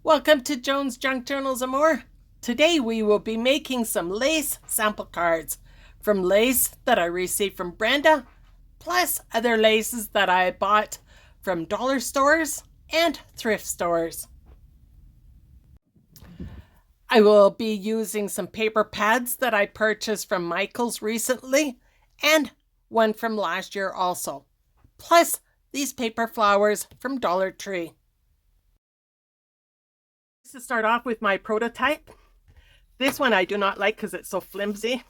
Welcome to Joan's Junk Journals and More. Today we will be making some lace sample cards from lace that I received from Brenda, plus other laces that I bought from dollar stores and thrift stores. I will be using some paper pads that I purchased from Michael's recently and one from last year also, plus these paper flowers from Dollar Tree. To start off with my prototype. This one I do not like because it's so flimsy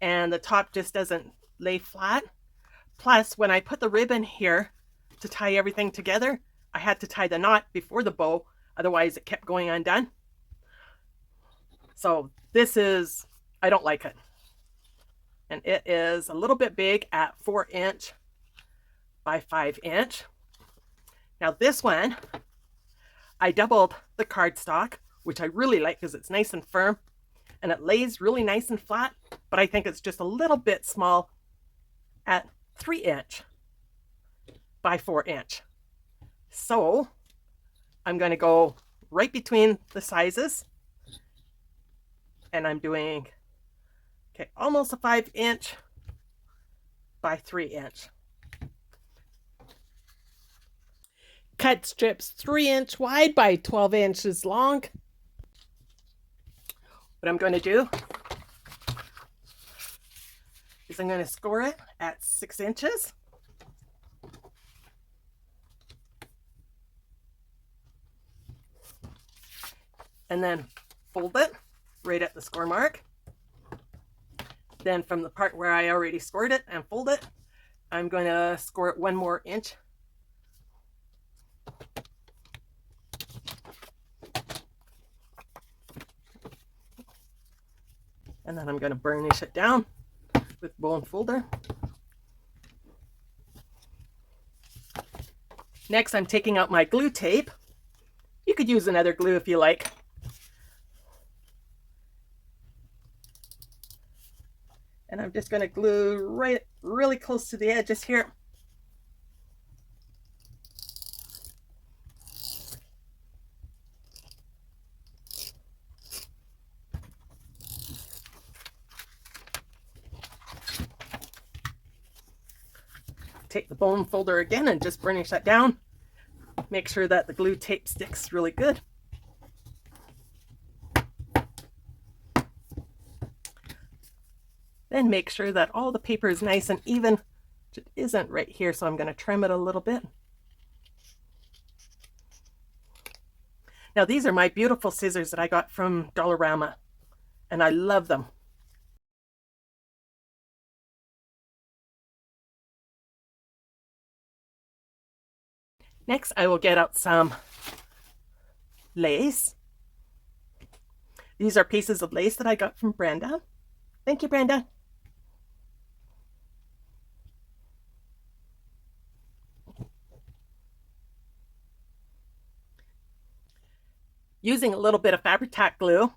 and the top just doesn't lay flat. Plus, when I put the ribbon here to tie everything together, I had to tie the knot before the bow, otherwise it kept going undone. So I don't like it. And it is a little bit big at 4" by 5". Now this one, I doubled the cardstock, which I really like because it's nice and firm and it lays really nice and flat, but I think it's just a little bit small at 3" by 4". So I'm going to go right between the sizes and I'm doing almost a 5" by 3". Cut strips 3" wide by 12 inches long. What I'm going to do is I'm going to score it at 6 inches. And then fold it right at the score mark. Then from the part where I already scored it and fold it, I'm going to score it 1 more inch. And then I'm going to burnish it down with bone folder. Next, I'm taking out my glue tape. You could use another glue if you like. And I'm just going to glue right really close to the edges here. Take the bone folder again and just burnish that down. Make sure that the glue tape sticks really good. Then make sure that all the paper is nice and even. It isn't right here, so I'm going to trim it a little bit. Now these are my beautiful scissors that I got from Dollarama, and I love them. Next, I will get out some lace. These are pieces of lace that I got from Brenda. Thank you, Brenda. Using a little bit of Fabri-Tac glue,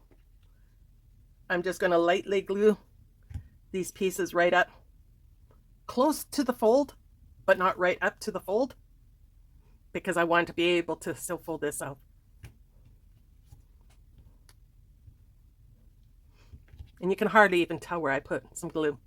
I'm just going to lightly glue these pieces right up close to the fold, but not right up to the fold, because I want to be able to still fold this out. And you can hardly even tell where I put some glue.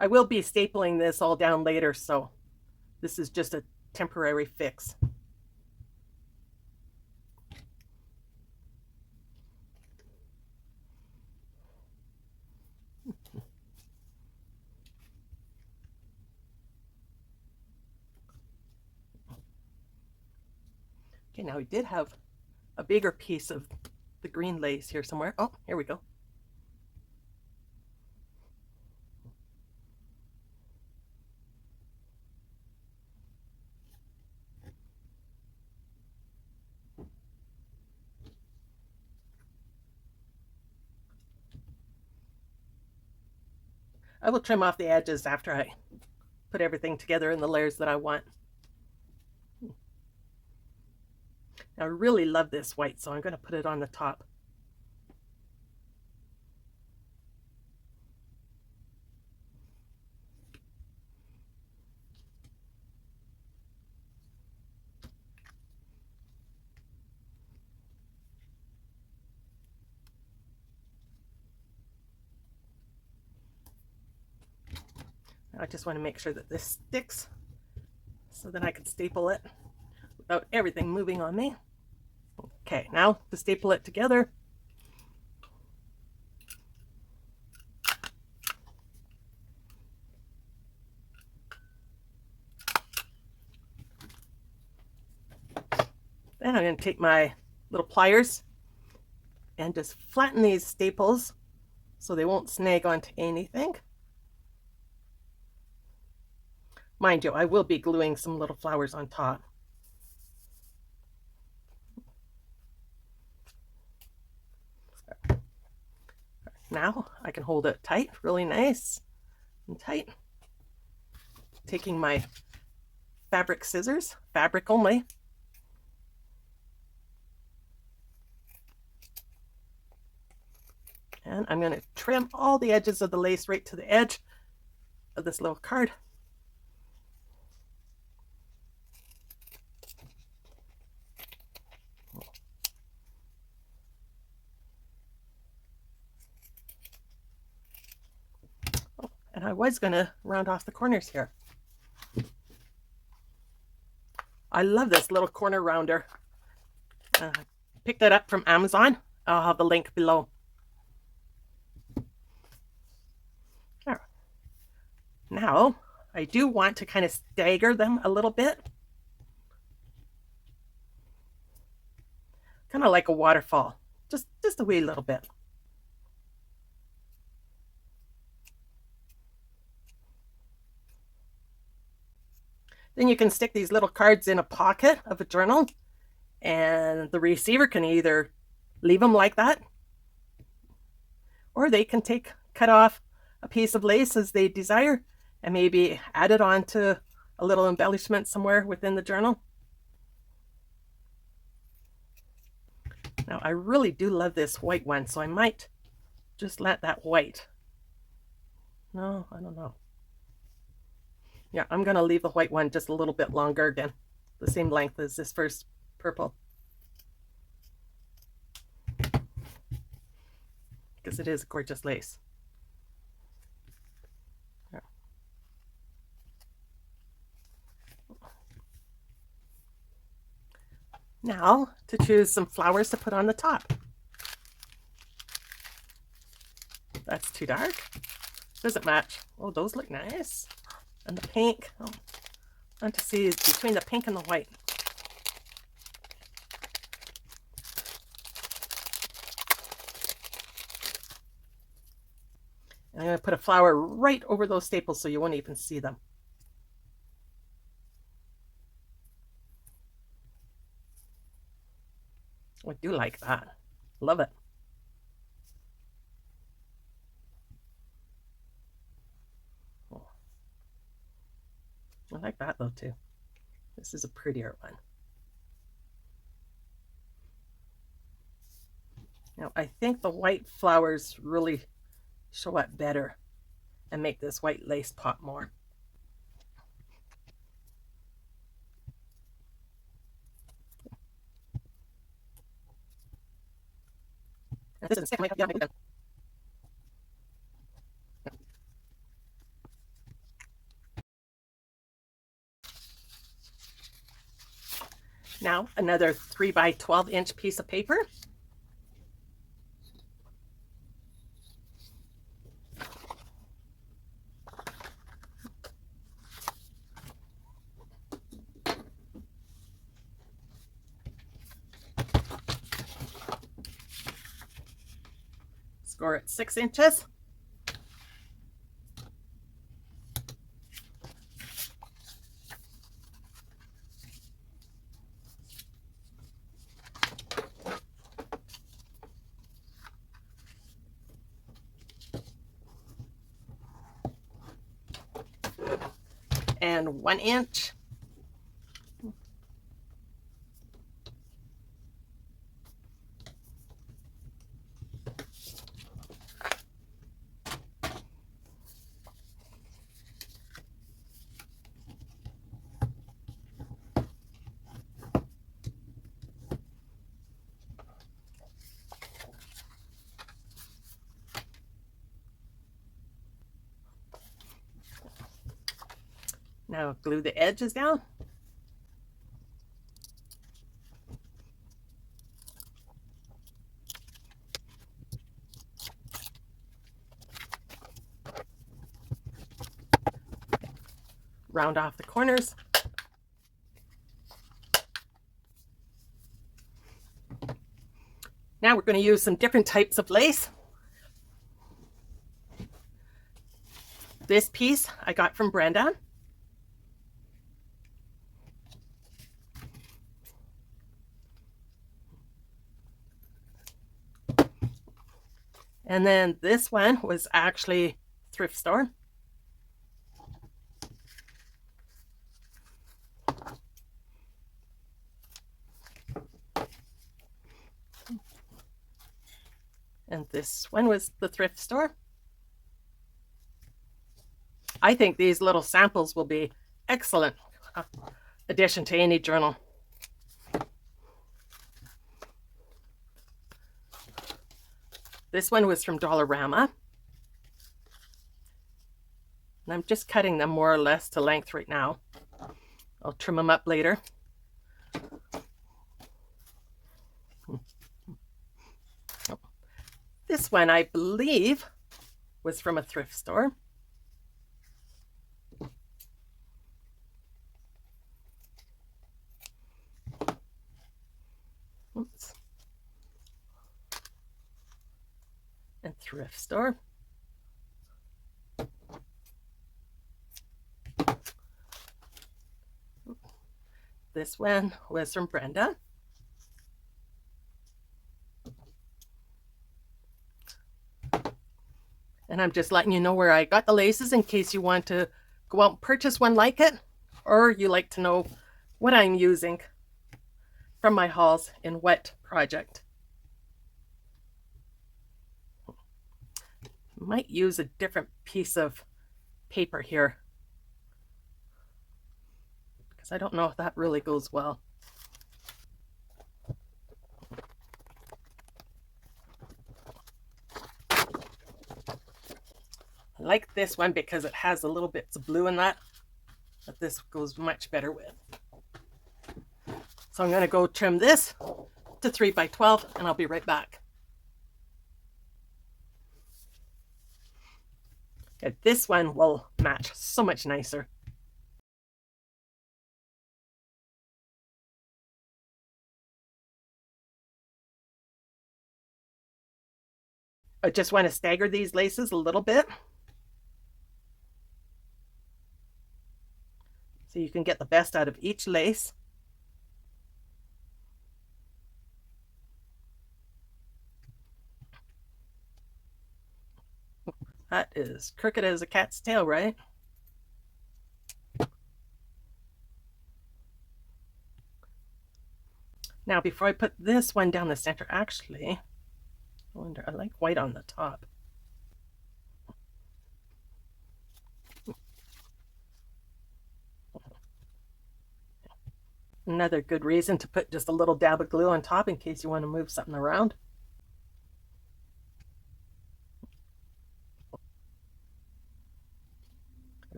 I will be stapling this all down later, so this is just a temporary fix. Okay, now we did have a bigger piece of the green lace here somewhere. Oh, here we go. I will trim off the edges after I put everything together in the layers that I want. I really love this white, so I'm going to put it on the top. I just want to make sure that this sticks so that I can staple it without everything moving on me. Okay, now to staple it together. Then I'm going to take my little pliers and just flatten these staples so they won't snag onto anything. Mind you, I will be gluing some little flowers on top. Now I can hold it tight, really nice and tight. Taking my fabric scissors, fabric only. And I'm going to trim all the edges of the lace right to the edge of this little card. And I was going to round off the corners here. I love this little corner rounder. I picked it up from Amazon. I'll have the link below. Now, I do want to kind of stagger them a little bit. Kind of like a waterfall. Just a wee little bit. Then you can stick these little cards in a pocket of a journal, and the receiver can either leave them like that, or they can cut off a piece of lace as they desire and maybe add it on to a little embellishment somewhere within the journal. Now I really do love this white one, so I might just let that white. No, I don't know. Yeah, I'm going to leave the white one just a little bit longer again, the same length as this first purple. Because it is gorgeous lace. Yeah. Now to choose some flowers to put on the top. That's too dark. Doesn't match. Oh, those look nice. And the pink. Oh, I want to see between the pink and the white. And I'm going to put a flower right over those staples so you won't even see them. I do like that. Love it. Oh. I like that though too. This is a prettier one. Now I think the white flowers really show up better and make this white lace pop more. This is now another 3 by 12 inch piece of paper. Score at 6 inches. And 1 inch. Now glue the edges down. Round off the corners. Now we're going to use some different types of lace. This piece I got from Brenda. And then this one was actually thrift store. And this one was the thrift store. I think these little samples will be excellent addition to any journal. This one was from Dollarama. And I'm just cutting them more or less to length right now. I'll trim them up later. This one, I believe, was from a thrift store. Oops. And thrift store. This one was from Brenda. And I'm just letting you know where I got the laces in case you want to go out and purchase one like it, or you like to know what I'm using from my hauls in what project. Might use a different piece of paper here because I don't know if that really goes well. I like this one because it has a little bits of blue in that, but this goes much better with. So I'm going to go trim this to 3 by 12 and I'll be right back. Okay, this one will match so much nicer. I just want to stagger these laces a little bit so you can get the best out of each lace. That is crooked as a cat's tail, right? Now, before I put this one down the center, actually, I like white on the top. Another good reason to put just a little dab of glue on top in case you want to move something around.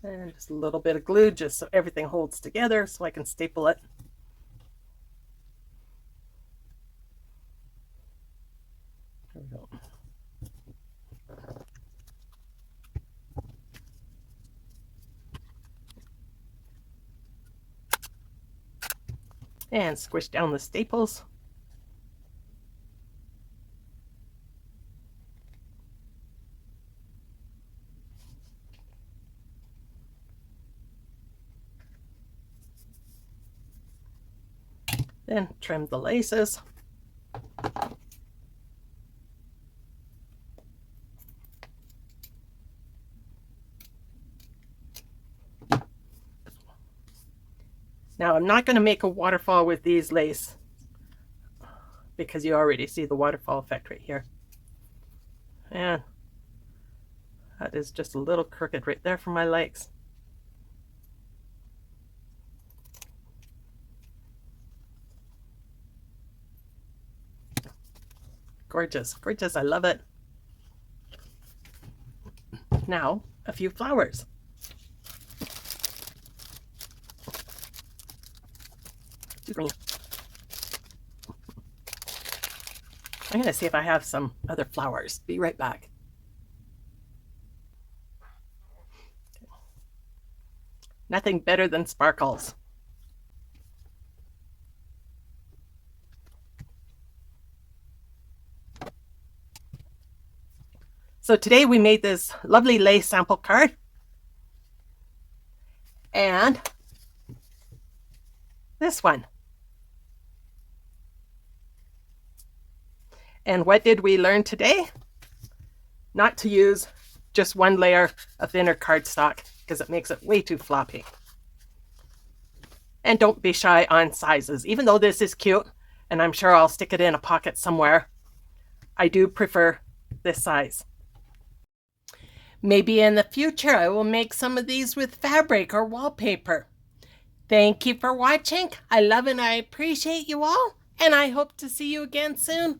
And just a little bit of glue just so everything holds together so I can staple it. There we go. And squish down the staples. Then trim the laces. Now I'm not going to make a waterfall with these lace because you already see the waterfall effect right here. And that is just a little crooked right there for my legs. Gorgeous, gorgeous, I love it. Now, a few flowers. Too green. I'm going to see if I have some other flowers. Be right back. Nothing better than sparkles. So today we made this lovely lace sample card. And this one. And what did we learn today? Not to use just one layer of thinner cardstock because it makes it way too floppy. And don't be shy on sizes. Even though this is cute, and I'm sure I'll stick it in a pocket somewhere, I do prefer this size. Maybe in the future I will make some of these with fabric or wallpaper. Thank you for watching. I love and I appreciate you all, and I hope to see you again soon.